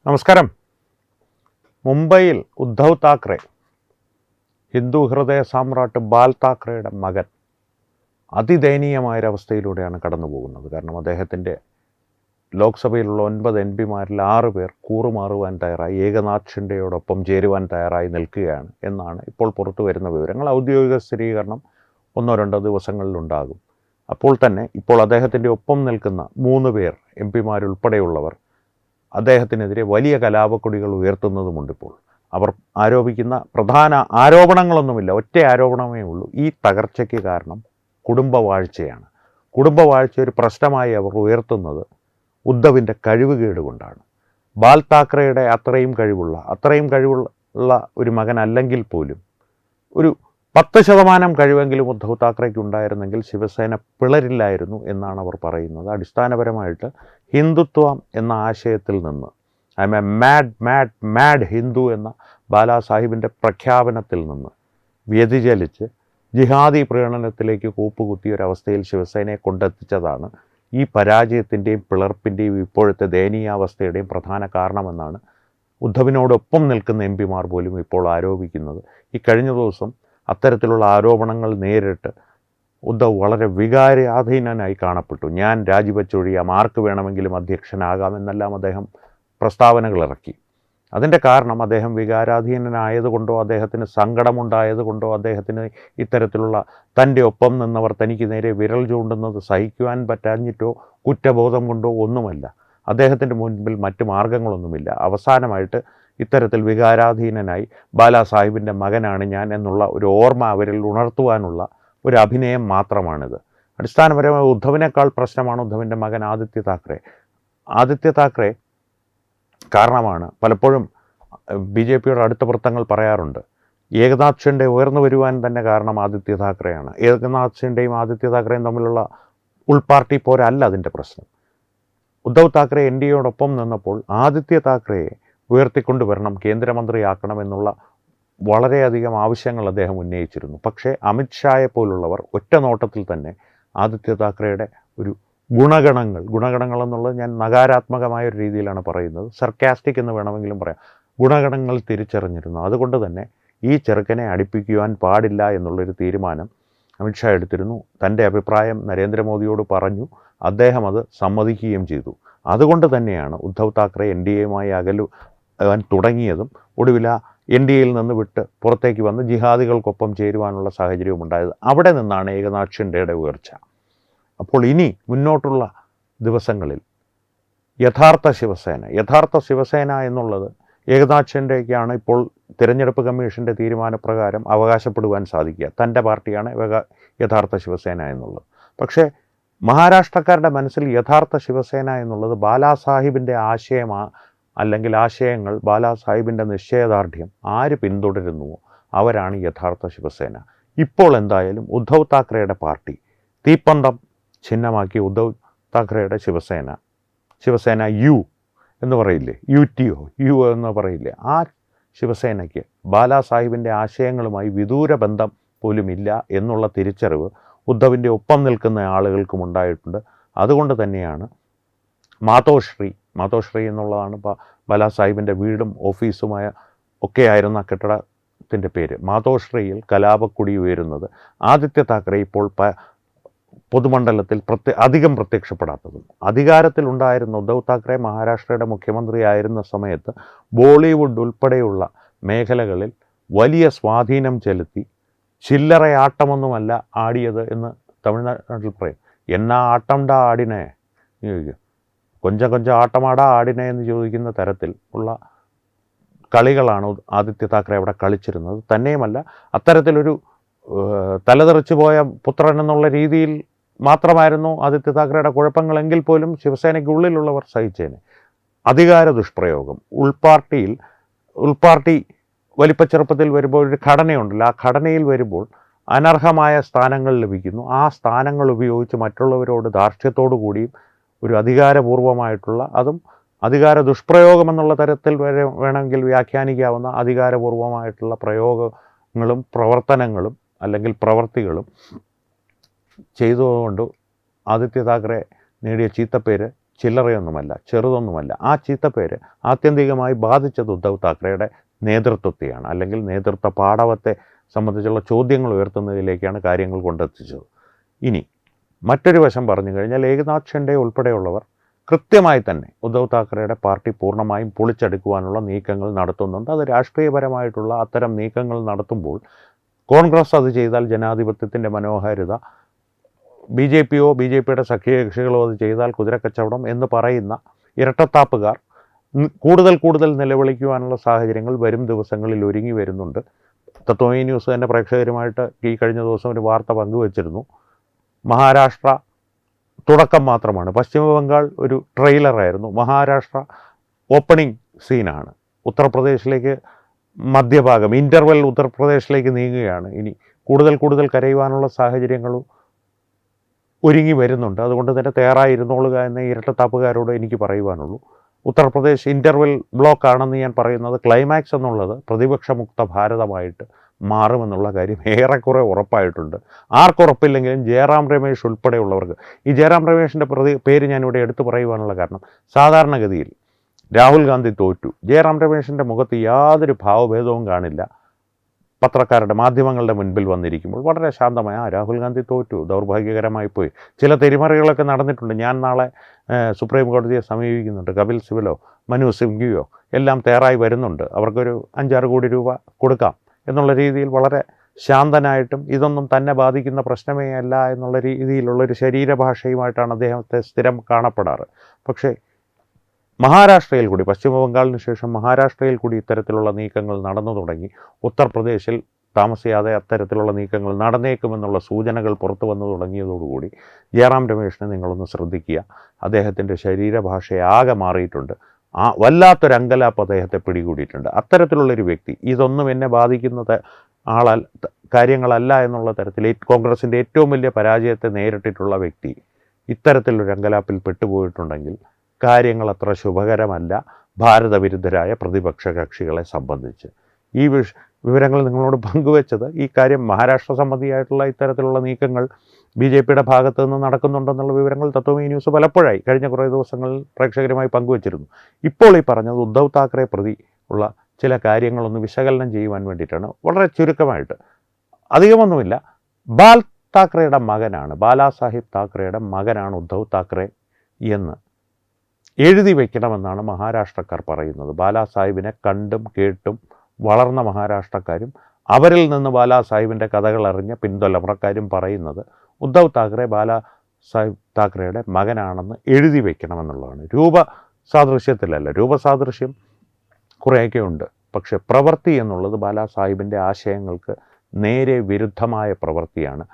നമസ്കാരം. മുംബൈയിൽ ഉദ്ധവ് താക്കറെ, ഹിന്ദു ഹൃദയ സാമ്രാട്ട് ബാൽ താക്കറെയുടെ മകൻ, അതിദയനീയമായൊരവസ്ഥയിലൂടെയാണ് കടന്നു പോകുന്നത്. കാരണം അദ്ദേഹത്തിൻ്റെ ലോക്സഭയിലുള്ള 9 MP-മാരിൽ 6 പേർ കൂറുമാറുവാൻ തയ്യാറായി, ഏകനാഥ് ഷിൻഡെയോടൊപ്പം ചേരുവാൻ തയ്യാറായി നിൽക്കുകയാണ് എന്നാണ് ഇപ്പോൾ പുറത്തു വരുന്ന വിവരങ്ങൾ. ഔദ്യോഗിക സ്ഥിരീകരണം 1-2 ദിവസങ്ങളിലുണ്ടാകും. അപ്പോൾ തന്നെ ഇപ്പോൾ അദ്ദേഹത്തിൻ്റെ ഒപ്പം നിൽക്കുന്ന 3 പേർ MP-മാരുൾപ്പെടെയുള്ളവർ അദ്ദേഹത്തിനെതിരെ വലിയ കലാപക്കൊടികൾ ഉയർത്തുന്നതുമുണ്ടിപ്പോൾ. അവർ ആരോപിക്കുന്ന പ്രധാന ആരോപണങ്ങളൊന്നുമില്ല, ഒറ്റ ആരോപണമേ ഉള്ളൂ. ഈ തകർച്ചയ്ക്ക് കാരണം കുടുംബവാഴ്ചയാണ്. കുടുംബവാഴ്ച ഒരു പ്രശ്നമായി അവർ ഉയർത്തുന്നത് ഉദ്ധവിൻ്റെ കഴിവുകേട് കൊണ്ടാണ്. ബാൽ താക്കറെയുടെ അത്രയും കഴിവുള്ള ഒരു മകനല്ലെങ്കിൽ പോലും ഒരു 10% കഴിവെങ്കിലും ഉദ്ധവ് താക്കറെയ്ക്ക് ഉണ്ടായിരുന്നെങ്കിൽ ശിവസേന പിളരില്ലായിരുന്നു എന്നാണ് അവർ പറയുന്നത്. അടിസ്ഥാനപരമായിട്ട് ഹിന്ദുത്വം എന്ന ആശയത്തിൽ നിന്ന്, I M A mad Hindu എന്ന ബാലാ സാഹിബിൻ്റെ പ്രഖ്യാപനത്തിൽ നിന്ന് വ്യതിചലിച്ച് ജിഹാദി പ്രീണനത്തിലേക്ക് കൂപ്പുകുത്തിയ ഒരവസ്ഥയിൽ ശിവസേനയെ കൊണ്ടെത്തിച്ചതാണ് ഈ പരാജയത്തിൻ്റെയും പിളർപ്പിൻ്റെയും ഇപ്പോഴത്തെ ദയനീയാവസ്ഥയുടെയും പ്രധാന കാരണമെന്നാണ് ഉദ്ധവിനോടൊപ്പം നിൽക്കുന്ന MP-മാർ പോലും ഇപ്പോൾ ആരോപിക്കുന്നത്. ഈ കഴിഞ്ഞ ദിവസം അത്തരത്തിലുള്ള ആരോപണങ്ങൾ നേരിട്ട് ഉദ്ധവ് വളരെ വികാരാധീനനായി കാണപ്പെട്ടു. ഞാൻ രാജിവെച്ചൊഴിയാം, ആർക്ക് വേണമെങ്കിലും അധ്യക്ഷനാകാം എന്നെല്ലാം അദ്ദേഹം പ്രസ്താവനകൾ ഇറക്കി. അതിൻ്റെ കാരണം അദ്ദേഹം വികാരാധീനനായതുകൊണ്ടോ, അദ്ദേഹത്തിന് സങ്കടമുണ്ടായതുകൊണ്ടോ, അദ്ദേഹത്തിന് ഇത്തരത്തിലുള്ള തൻ്റെ ഒപ്പം നിന്നവർ തനിക്ക് നേരെ വിരൽ ചൂണ്ടുന്നത് സഹിക്കുവാൻ പറ്റാഞ്ഞിട്ടോ കുറ്റബോധം കൊണ്ടോ ഒന്നുമല്ല. അദ്ദേഹത്തിൻ്റെ മുൻപിൽ മറ്റു മാർഗങ്ങളൊന്നുമില്ല. അവസാനമായിട്ട് ഇത്തരത്തിൽ വികാരാധീനനായി ബാലാ സാഹിബിൻ്റെ മകനാണ് ഞാൻ എന്നുള്ള ഒരു ഓർമ്മ അവരിൽ ഉണർത്തുവാനുള്ള ഒരു അഭിനയം മാത്രമാണിത്. അടിസ്ഥാനപരമായി ഉദ്ധവിനേക്കാൾ പ്രശ്നമാണ് ഉദ്ധവിൻ്റെ മകൻ ആദിത്യ താക്കറെ കാരണമാണ്. പലപ്പോഴും BJPയുടെ അടുത്ത വൃത്തങ്ങൾ പറയാറുണ്ട്, ഏകനാഥ് ഷിൻഡെ ഉയർന്നു വരുവാൻ തന്നെ കാരണം ആദിത്യ താക്കറെയാണ്. ഏകനാഥ് ഷിൻഡെയും ആദിത്യ താക്കറെയും തമ്മിലുള്ള ഉൾപാർട്ടി പോരല്ല അതിൻ്റെ പ്രശ്നം. ഉദ്ധവ് താക്കറെ NDAയോടൊപ്പം നിന്നപ്പോൾ ആദിത്യ താക്കറെയെ ഉയർത്തിക്കൊണ്ടുവരണം, കേന്ദ്രമന്ത്രിയാക്കണം എന്നുള്ള വളരെയധികം ആവശ്യങ്ങൾ അദ്ദേഹം ഉന്നയിച്ചിരുന്നു. പക്ഷേ അമിത്ഷായെ പോലുള്ളവർ ഒറ്റ നോട്ടത്തിൽ തന്നെ ആദിത്യ താക്കറെയുടെ ഒരു ഗുണഗണങ്ങൾ എന്നുള്ളത് ഞാൻ നകാരാത്മകമായ ഒരു രീതിയിലാണ് പറയുന്നത്, സർക്കാസ്റ്റിക് എന്ന് വേണമെങ്കിലും പറയാം, ഗുണഗണങ്ങൾ തിരിച്ചറിഞ്ഞിരുന്നു. അതുകൊണ്ട് തന്നെ ഈ ചെറുക്കനെ അടുപ്പിക്കുവാൻ പാടില്ല എന്നുള്ളൊരു തീരുമാനം അമിത്ഷാ എടുത്തിരുന്നു. തൻ്റെ അഭിപ്രായം നരേന്ദ്രമോദിയോട് പറഞ്ഞു, അദ്ദേഹം അത് സമ്മതിക്കുകയും ചെയ്തു. അതുകൊണ്ട് തന്നെയാണ് ഉദ്ധവ് താക്കറെ NDAയുമായി അകലുവാൻ തുടങ്ങിയതും ഒടുവിൽ NDAയിൽ നിന്ന് വിട്ട് പുറത്തേക്ക് വന്ന് ജിഹാദികൾക്കൊപ്പം ചേരുവാനുള്ള സാഹചര്യവും ഉണ്ടായത്. അവിടെ നിന്നാണ് ഏകനാഥ് ഷിൻഡെയുടെ ഉയർച്ച. അപ്പോൾ ഇനി മുന്നോട്ടുള്ള ദിവസങ്ങളിൽ യഥാർത്ഥ ശിവസേന എന്നുള്ളത് ഏകനാഥ് ഷിൻഡെയ്ക്കാണ് ഇപ്പോൾ തിരഞ്ഞെടുപ്പ് കമ്മീഷൻ്റെ തീരുമാനപ്രകാരം അവകാശപ്പെടുവാൻ സാധിക്കുക. തൻ്റെ പാർട്ടിയാണ് യഥാർത്ഥ ശിവസേന എന്നുള്ളത്. പക്ഷേ മഹാരാഷ്ട്രക്കാരുടെ മനസ്സിൽ യഥാർത്ഥ ശിവസേന എന്നുള്ളത് ബാലാ സാഹിബിൻ്റെ അല്ലെങ്കിൽ ആശയങ്ങൾ, ബാലാ സാഹിബിൻ്റെ നിശ്ചയദാർഢ്യം ആര് പിന്തുടരുന്നുവോ അവരാണ് യഥാർത്ഥ ശിവസേന. ഇപ്പോൾ എന്തായാലും ഉദ്ധവ് താക്കറെയുടെ പാർട്ടി തീപ്പന്തം ചിഹ്നമാക്കി ഉദ്ധവ് താക്കറെയുടെ ശിവസേന യു എന്ന് പറയില്ലേ, യു എന്ന് പറയില്ലേ, ആ ശിവസേനയ്ക്ക് ബാലാ സാഹിബിൻ്റെ ആശയങ്ങളുമായി വിദൂര ബന്ധം പോലും ഇല്ല എന്നുള്ള തിരിച്ചറിവ് ഉദ്ധവിൻ്റെ ഒപ്പം നിൽക്കുന്ന ആളുകൾക്കും ഉണ്ടായിട്ടുണ്ട്. അതുകൊണ്ട് തന്നെയാണ് മാതോശ്രീ എന്നുള്ളതാണ് ബാലാ സാഹിബിൻ്റെ വീടും ഓഫീസുമായ ഒക്കെ ആയിരുന്ന കെട്ടിടത്തിൻ്റെ പേര്. മാതോശ്രീയിൽ കലാപക്കൊടി ഉയരുന്നത് ആദിത്യ താക്കറെ ഇപ്പോൾ പൊതുമണ്ഡലത്തിൽ അധികം പ്രത്യക്ഷപ്പെടാത്തതും. അധികാരത്തിലുണ്ടായിരുന്ന ഉദ്ധവ് താക്കറെ മഹാരാഷ്ട്രയുടെ മുഖ്യമന്ത്രിയായിരുന്ന സമയത്ത് ബോളിവുഡ് ഉൾപ്പെടെയുള്ള മേഖലകളിൽ വലിയ സ്വാധീനം ചെലുത്തി ചില്ലറ ആട്ടമൊന്നുമല്ല ആടിയത് എന്ന് തമിഴ്നാട്ടിൽ പറയും. എന്നാ ആട്ടംടാ ആടിനെ ചോദിക്കും, കൊഞ്ചം ആട്ടമാടാ ആടിനെ എന്ന് ചോദിക്കുന്ന തരത്തിൽ ഉള്ള കളികളാണ് ആദിത്യ താക്കറെ അവിടെ കളിച്ചിരുന്നത്. തന്നെയുമല്ല, അത്തരത്തിലൊരു തലതെറിച്ചു പോയ പുത്രൻ എന്നുള്ള രീതിയിൽ മാത്രമായിരുന്നു ആദിത്യ താക്കറെയുടെ കുഴപ്പങ്ങളെങ്കിൽ പോലും ശിവസേനയ്ക്കുള്ളിലുള്ളവർ സഹിച്ചേനെ. അധികാര ദുഷ്പ്രയോഗം, ഉൾപാർട്ടി വലിപ്പച്ചെറുപ്പത്തിൽ വരുമ്പോൾ ഒരു ഘടനയുണ്ടല്ലോ, ആ ഘടനയിൽ വരുമ്പോൾ അനർഹമായ സ്ഥാനങ്ങൾ ലഭിക്കുന്നു. ആ സ്ഥാനങ്ങൾ ഉപയോഗിച്ച് മറ്റുള്ളവരോട് ധാർഷ്ട്യത്തോടു കൂടിയും ഒരു അധികാരപൂർവമായിട്ടുള്ള, അതും അധികാര ദുഷ്പ്രയോഗം എന്നുള്ള തരത്തിൽ വരെ വേണമെങ്കിൽ വ്യാഖ്യാനിക്കാവുന്ന അധികാരപൂർവമായിട്ടുള്ള പ്രയോഗങ്ങളും പ്രവർത്തനങ്ങളും അല്ലെങ്കിൽ പ്രവർത്തികളും ചെയ്തതുകൊണ്ട് ആദിത്യ താക്കറെ നേടിയ ചീത്തപ്പേര് ചില്ലറയൊന്നുമല്ല, ചെറുതൊന്നുമല്ല. ആ ചീത്തപ്പേര് ആത്യന്തികമായി ബാധിച്ചത് ഉദ്ധവ് താക്കറെയുടെ നേതൃത്വത്തെയാണ്, അല്ലെങ്കിൽ നേതൃത്വ പാടവത്തെ സംബന്ധിച്ചുള്ള ചോദ്യങ്ങൾ ഉയർത്തുന്നതിലേക്കാണ് കാര്യങ്ങൾ കൊണ്ടെത്തിച്ചത്. ഇനി മറ്റൊരു വശം പറഞ്ഞു കഴിഞ്ഞാൽ ഏകനാഥ് ഷിൻഡെ ഉൾപ്പെടെയുള്ളവർ കൃത്യമായി തന്നെ ഉദ്ധവ് താക്കറെയുടെ പാർട്ടി പൂർണ്ണമായും പൊളിച്ചെടുക്കുവാനുള്ള നീക്കങ്ങൾ നടത്തുന്നുണ്ട്. അത് രാഷ്ട്രീയപരമായിട്ടുള്ള അത്തരം നീക്കങ്ങൾ നടത്തുമ്പോൾ കോൺഗ്രസ് അത് ചെയ്താൽ ജനാധിപത്യത്തിൻ്റെ മനോഹാരിത, ബി ജെ പിയോ ബി ജെ പിയുടെ സഖ്യകക്ഷികളോ അത് ചെയ്താൽ കുതിരക്കച്ചവടം എന്ന് പറയുന്ന ഇരട്ടത്താപ്പുകാർ കൂടുതൽ നിലവിളിക്കുവാനുള്ള സാഹചര്യങ്ങൾ വരും ദിവസങ്ങളിൽ ഒരുങ്ങി വരുന്നുണ്ട്. തത്വമയി ന്യൂസ് തന്നെ പ്രേക്ഷകരുമായിട്ട് ഈ കഴിഞ്ഞ ദിവസം ഒരു വാർത്ത പങ്കുവച്ചിരുന്നു. മഹാരാഷ്ട്ര തുടക്കം മാത്രമാണ്. പശ്ചിമ ബംഗാൾ ഒരു ട്രെയിലറായിരുന്നു. മഹാരാഷ്ട്ര ഓപ്പണിംഗ് സീനാണ്. ഉത്തർപ്രദേശിലേക്ക് മധ്യഭാഗം ഇൻ്റർവെൽ ഉത്തർപ്രദേശിലേക്ക് നീങ്ങുകയാണ്. ഇനി കൂടുതൽ കരയുവാനുള്ള സാഹചര്യങ്ങളും ഒരുങ്ങി വരുന്നുണ്ട്. അതുകൊണ്ട് തന്നെ തയ്യാറായിരുന്നോളുക എന്ന ഇരട്ടത്താപ്പുകാരോട് എനിക്ക് പറയുവാനുള്ളൂ. ഉത്തർപ്രദേശ് ഇൻ്റർവെൽ ബ്ലോക്ക് ആണെന്ന് ഞാൻ പറയുന്നത് ക്ലൈമാക്സ് എന്നുള്ളത് പ്രതിപക്ഷമുക്ത ഭാരതമായിട്ട് മാറുമെന്നുള്ള കാര്യം ഏറെക്കുറെ ഉറപ്പായിട്ടുണ്ട്. ആർക്കുറപ്പില്ലെങ്കിലും ജയറാം രമേശ് ഉൾപ്പെടെയുള്ളവർക്ക്, ഈ ജയറാം രമേശിൻ്റെ പേര് ഞാനിവിടെ എടുത്തു പറയുവാനുള്ള കാരണം, സാധാരണഗതിയിൽ രാഹുൽ ഗാന്ധി തോറ്റു, ജയറാം രമേശിൻ്റെ മുഖത്ത് യാതൊരു ഭാവഭേദവും കാണില്ല. പത്രക്കാരുടെ മാധ്യമങ്ങളുടെ മുൻപിൽ വന്നിരിക്കുമ്പോൾ വളരെ ശാന്തമായ രാഹുൽ ഗാന്ധി തോറ്റു, ദൗർഭാഗ്യകരമായി പോയി. ചില തിരിമറികളൊക്കെ നടന്നിട്ടുണ്ട്. ഞാൻ നാളെ സുപ്രീം കോടതിയെ സമീപിക്കുന്നുണ്ട്. കപിൽ സിബലോ മനു സിംഗ്വിയോ എല്ലാം തയ്യാറായി വരുന്നുണ്ട്. അവർക്കൊരു 5-6 കോടി രൂപ കൊടുക്കാം എന്നുള്ള രീതിയിൽ വളരെ ശാന്തനായിട്ടും ഇതൊന്നും തന്നെ ബാധിക്കുന്ന പ്രശ്നമേ അല്ല എന്നുള്ള രീതിയിലുള്ളൊരു ശരീരഭാഷയുമായിട്ടാണ് അദ്ദേഹത്തെ സ്ഥിരം കാണപ്പെടാറ്. പക്ഷേ മഹാരാഷ്ട്രയിൽ കൂടി, പശ്ചിമ ബംഗാളിന് ശേഷം മഹാരാഷ്ട്രയിൽ കൂടി ഇത്തരത്തിലുള്ള നീക്കങ്ങൾ നടന്നു തുടങ്ങി. ഉത്തർപ്രദേശിൽ താമസിയാതെ അത്തരത്തിലുള്ള നീക്കങ്ങൾ നടന്നേക്കുമെന്നുള്ള സൂചനകൾ പുറത്തു വന്നു തുടങ്ങിയതോടുകൂടി ജയറാം രമേശിനെ നിങ്ങളൊന്ന് ശ്രദ്ധിക്കുക. അദ്ദേഹത്തിൻ്റെ ശരീരഭാഷയാകെ മാറിയിട്ടുണ്ട്. വല്ലാത്തൊരു അങ്കലാപ്പ് അദ്ദേഹത്തെ പിടികൂടിയിട്ടുണ്ട്. അത്തരത്തിലുള്ളൊരു വ്യക്തി, ഇതൊന്നും എന്നെ ബാധിക്കുന്നത് കാര്യങ്ങളല്ല എന്നുള്ള തരത്തിൽ കോൺഗ്രസിൻ്റെ ഏറ്റവും വലിയ പരാജയത്തെ നേരിട്ടിട്ടുള്ള വ്യക്തി ഇത്തരത്തിലൊരു അങ്കലാപ്പിൽ പെട്ടുപോയിട്ടുണ്ടെങ്കിൽ കാര്യങ്ങൾ അത്ര ശുഭകരമല്ല ഭാരതവിരുദ്ധരായ പ്രതിപക്ഷ കക്ഷികളെ സംബന്ധിച്ച്. ഈ വിവരങ്ങൾ നിങ്ങളോട് പങ്കുവെച്ചത് ഈ കാര്യം മഹാരാഷ്ട്ര സംബന്ധിയായിട്ടുള്ള ഇത്തരത്തിലുള്ള നീക്കങ്ങൾ ബി ജെ പിയുടെ ഭാഗത്ത് നിന്ന് നടക്കുന്നുണ്ടെന്നുള്ള വിവരങ്ങൾ തത്വമയി ന്യൂസ് പലപ്പോഴായി കഴിഞ്ഞ കുറേ ദിവസങ്ങളിൽ പ്രേക്ഷകരുമായി പങ്കുവച്ചിരുന്നു. ഇപ്പോൾ ഈ പറഞ്ഞത് ഉദ്ധവ് താക്കറെ പ്രതി ഉള്ള ചില കാര്യങ്ങളൊന്ന് വിശകലനം ചെയ്യുവാൻ വേണ്ടിയിട്ടാണ്. വളരെ ചുരുക്കമായിട്ട്, അധികമൊന്നുമില്ല. ബാൽ താക്കറെയുടെ മകനാണ്, ബാലാസാഹിബ് താക്കറെയുടെ മകനാണ് ഉദ്ധവ് താക്കറെ എന്ന് എഴുതി വയ്ക്കണമെന്നാണ് മഹാരാഷ്ട്രക്കാർ പറയുന്നത്. ബാലാസാഹിബിനെ കണ്ടും കേട്ടും വളർന്ന മഹാരാഷ്ട്രക്കാരും അവരിൽ നിന്ന് ബാലാസാഹിബിൻ്റെ കഥകൾ അറിഞ്ഞ പിൻതലമുറക്കാരും പറയുന്നത് ഉദ്ധവ് താക്കറെ ബാലാസാഹിബ് താക്കറെയുടെ മകനാണെന്ന് എഴുതി വയ്ക്കണമെന്നുള്ളതാണ്. രൂപസാദൃശ്യത്തിലല്ല, രൂപസാദൃശ്യം കുറേയൊക്കെ ഉണ്ട്, പക്ഷെ പ്രവൃത്തി എന്നുള്ളത് ബാലാസാഹിബിൻ്റെ ആശയങ്ങൾക്ക് നേരെ വിരുദ്ധമായ പ്രവൃത്തിയാണ്.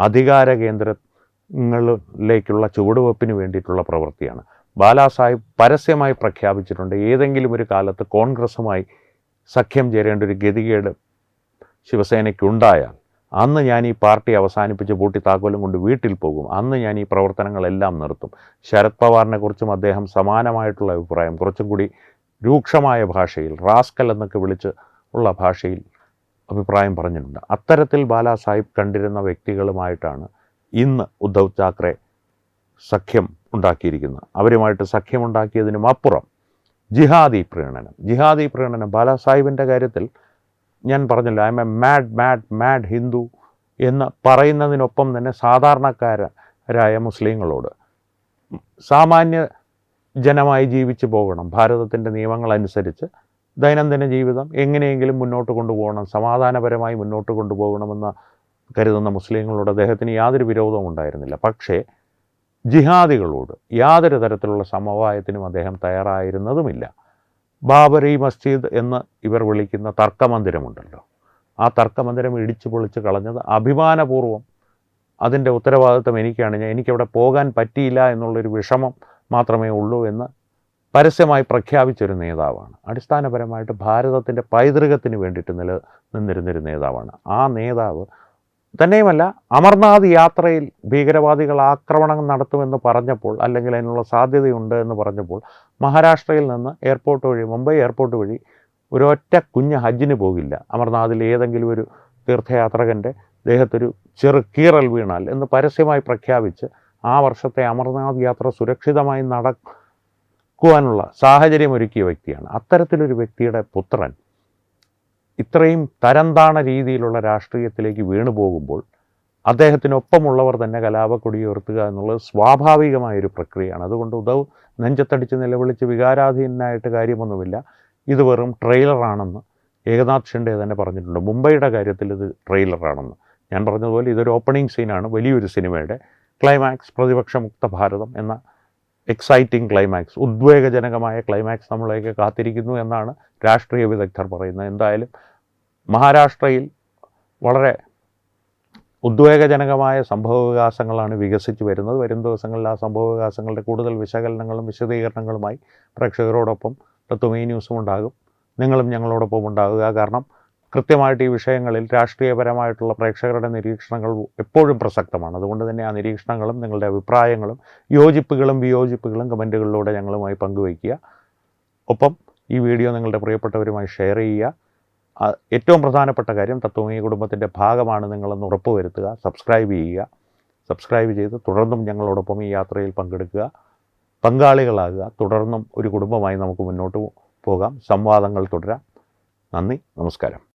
അധികാര കേന്ദ്രങ്ങളിലേക്കുള്ള ചുവടുവെപ്പിന് വേണ്ടിയിട്ടുള്ള പ്രവൃത്തിയാണ്. ബാലാസാഹിബ് പരസ്യമായി പ്രഖ്യാപിച്ചിട്ടുണ്ട്, ഏതെങ്കിലും ഒരു കാലത്ത് കോൺഗ്രസുമായി സഖ്യം ചേരേണ്ട ഒരു ഗതികേട് ശിവസേനയ്ക്കുണ്ടായാൽ അന്ന് ഞാൻ ഈ പാർട്ടി അവസാനിപ്പിച്ച് പൂട്ടി താക്കോലും കൊണ്ട് വീട്ടിൽ പോകും, അന്ന് ഞാൻ ഈ പ്രവർത്തനങ്ങളെല്ലാം നിർത്തും. ശരത് പവാറിനെക്കുറിച്ചും അദ്ദേഹം സമാനമായിട്ടുള്ള അഭിപ്രായം കുറച്ചും കൂടി രൂക്ഷമായ ഭാഷയിൽ, റാസ്കൽ എന്നൊക്കെ വിളിച്ച് ഉള്ള ഭാഷയിൽ അഭിപ്രായം പറഞ്ഞിട്ടുണ്ട്. അത്തരത്തിൽ ബാലാസാഹിബ് കണ്ടിരുന്ന വ്യക്തികളുമായിട്ടാണ് ഇന്ന് ഉദ്ധവ് താക്കറെ സഖ്യം ഉണ്ടാക്കിയിരിക്കുന്നത്. അവരുമായിട്ട് സഖ്യമുണ്ടാക്കിയതിനും അപ്പുറം ജിഹാദി പ്രീണനം ബാലാസാഹിബിൻ്റെ കാര്യത്തിൽ ഞാൻ പറഞ്ഞല്ലോ, I M A mad Hindu എന്ന് പറയുന്നതിനൊപ്പം തന്നെ സാധാരണക്കാരായ മുസ്ലിങ്ങളോട് സാമാന്യ ജനമായി ജീവിച്ചു പോകണം, ഭാരതത്തിൻ്റെ നിയമങ്ങളനുസരിച്ച് ദൈനംദിന ജീവിതം എങ്ങനെയെങ്കിലും മുന്നോട്ട് കൊണ്ടുപോകണം, സമാധാനപരമായി മുന്നോട്ട് കൊണ്ടുപോകണമെന്ന് കരുതുന്ന മുസ്ലിങ്ങളോട് അദ്ദേഹത്തിന് യാതൊരു വിരോധവും ഉണ്ടായിരുന്നില്ല. പക്ഷേ ജിഹാദികളോട് യാതൊരു തരത്തിലുള്ള സമവായത്തിനും അദ്ദേഹം തയ്യാറായിരുന്നതുമില്ല. ബാബറി മസ്ജിദ് എന്ന് ഇവർ വിളിക്കുന്ന തർക്കമന്ദിരമുണ്ടല്ലോ, ആ തർക്കമന്ദിരം ഇടിച്ചു പൊളിച്ച് കളഞ്ഞത് അഭിമാനപൂർവ്വം അതിൻ്റെ ഉത്തരവാദിത്വം എനിക്കാണ്, എനിക്കവിടെ പോകാൻ പറ്റിയില്ല എന്നുള്ളൊരു വിഷമം മാത്രമേ ഉള്ളൂ എന്ന് പരസ്യമായി പ്രഖ്യാപിച്ചൊരു നേതാവാണ്. അടിസ്ഥാനപരമായിട്ട് ഭാരതത്തിൻ്റെ പൈതൃകത്തിന് വേണ്ടിയിട്ട് നിലനിന്നിരുന്നൊരു നേതാവാണ്. ആ നേതാവ് തന്നെയുമല്ല, അമർനാഥ് യാത്രയിൽ ഭീകരവാദികൾ ആക്രമണം നടത്തുമെന്ന് പറഞ്ഞപ്പോൾ, അല്ലെങ്കിൽ അതിനുള്ള സാധ്യതയുണ്ട് എന്ന് പറഞ്ഞപ്പോൾ, മഹാരാഷ്ട്രയിൽ നിന്ന് എയർപോർട്ട് വഴി, മുംബൈ എയർപോർട്ട് വഴി ഒരൊറ്റ കുഞ്ഞ് ഹജ്ജിന് പോകില്ല, അമർനാഥിൽ ഏതെങ്കിലും ഒരു തീർത്ഥയാത്രകൻ്റെ ദേഹത്തൊരു ചെറു കീറൽ വീണാൽ എന്ന് പരസ്യമായി പ്രഖ്യാപിച്ച് ആ വർഷത്തെ അമർനാഥ് യാത്ര സുരക്ഷിതമായി ക്കുവാനുള്ള സാഹചര്യമൊരുക്കിയ വ്യക്തിയാണ്. അത്തരത്തിലൊരു വ്യക്തിയുടെ പുത്രൻ ഇത്രയും തരംതാണ രീതിയിലുള്ള രാഷ്ട്രീയത്തിലേക്ക് വീണു പോകുമ്പോൾ അദ്ദേഹത്തിനൊപ്പമുള്ളവർ തന്നെ കലാപക്കൊടി ഉയർത്തുക എന്നുള്ളത് സ്വാഭാവികമായൊരു പ്രക്രിയയാണ്. അതുകൊണ്ട് ഉദ്ധവ് നെഞ്ചത്തടിച്ച് നിലവിളിച്ച് വികാരാധീനനായിട്ട് കാര്യമൊന്നുമില്ല. ഇത് വെറും ട്രെയിലറാണെന്ന് ഏകനാഥ് ഷിൻഡെ തന്നെ പറഞ്ഞിട്ടുണ്ട്. മുംബൈയുടെ കാര്യത്തിൽ ഇത് ട്രെയിലറാണെന്ന്. ഞാൻ പറഞ്ഞതുപോലെ ഇതൊരു ഓപ്പണിംഗ് സീനാണ് വലിയൊരു സിനിമയുടെ. ക്ലൈമാക്സ് പ്രതിപക്ഷമുക്ത ഭാരതം എന്ന എക്സൈറ്റിംഗ് ക്ലൈമാക്സ്, ഉദ്വേഗജനകമായ ക്ലൈമാക്സ് നമ്മളെയൊക്കെ കാത്തിരിക്കുന്നു എന്നാണ് രാഷ്ട്രീയ വിദഗ്ധർ പറയുന്നത്. എന്തായാലും മഹാരാഷ്ട്രയിൽ വളരെ ഉദ്വേഗജനകമായ സംഭവവികാസങ്ങളാണ് വികസിച്ച് വരുന്നത്. വരും ദിവസങ്ങളിൽ ആ സംഭവവികാസങ്ങളുടെ കൂടുതൽ വിശകലനങ്ങളും വിശദീകരണങ്ങളുമായി പ്രേക്ഷകരോടൊപ്പം തത്വമയി ന്യൂസും ഉണ്ടാകും. നിങ്ങളും ഞങ്ങളോടൊപ്പം ഉണ്ടാകുക. കാരണം കൃത്യമായിട്ട് ഈ വിഷയങ്ങളിൽ രാഷ്ട്രീയപരമായിട്ടുള്ള പ്രേക്ഷകരുടെ നിരീക്ഷണങ്ങൾ എപ്പോഴും പ്രസക്തമാണ്. അതുകൊണ്ട് തന്നെ ആ നിരീക്ഷണങ്ങളും നിങ്ങളുടെ അഭിപ്രായങ്ങളും യോജിപ്പുകളും വിയോജിപ്പുകളും കമൻറ്റുകളിലൂടെ ഞങ്ങളുമായി പങ്കുവയ്ക്കുക. ഒപ്പം ഈ വീഡിയോ നിങ്ങളുടെ പ്രിയപ്പെട്ടവരുമായി ഷെയർ ചെയ്യുക. ഏറ്റവും പ്രധാനപ്പെട്ട കാര്യം, തത്വമയി കുടുംബത്തിൻ്റെ ഭാഗമാണ് നിങ്ങളെന്ന് ഉറപ്പുവരുത്തുക. സബ്സ്ക്രൈബ് ചെയ്യുക. സബ്സ്ക്രൈബ് ചെയ്ത് തുടർന്നും ഞങ്ങളോടൊപ്പം ഈ യാത്രയിൽ പങ്കെടുക്കുക, പങ്കാളികളാകുക. തുടർന്നും ഒരു കുടുംബമായി നമുക്ക് മുന്നോട്ട് പോകാം, സംവാദങ്ങൾ തുടരാം. നന്ദി, നമസ്കാരം.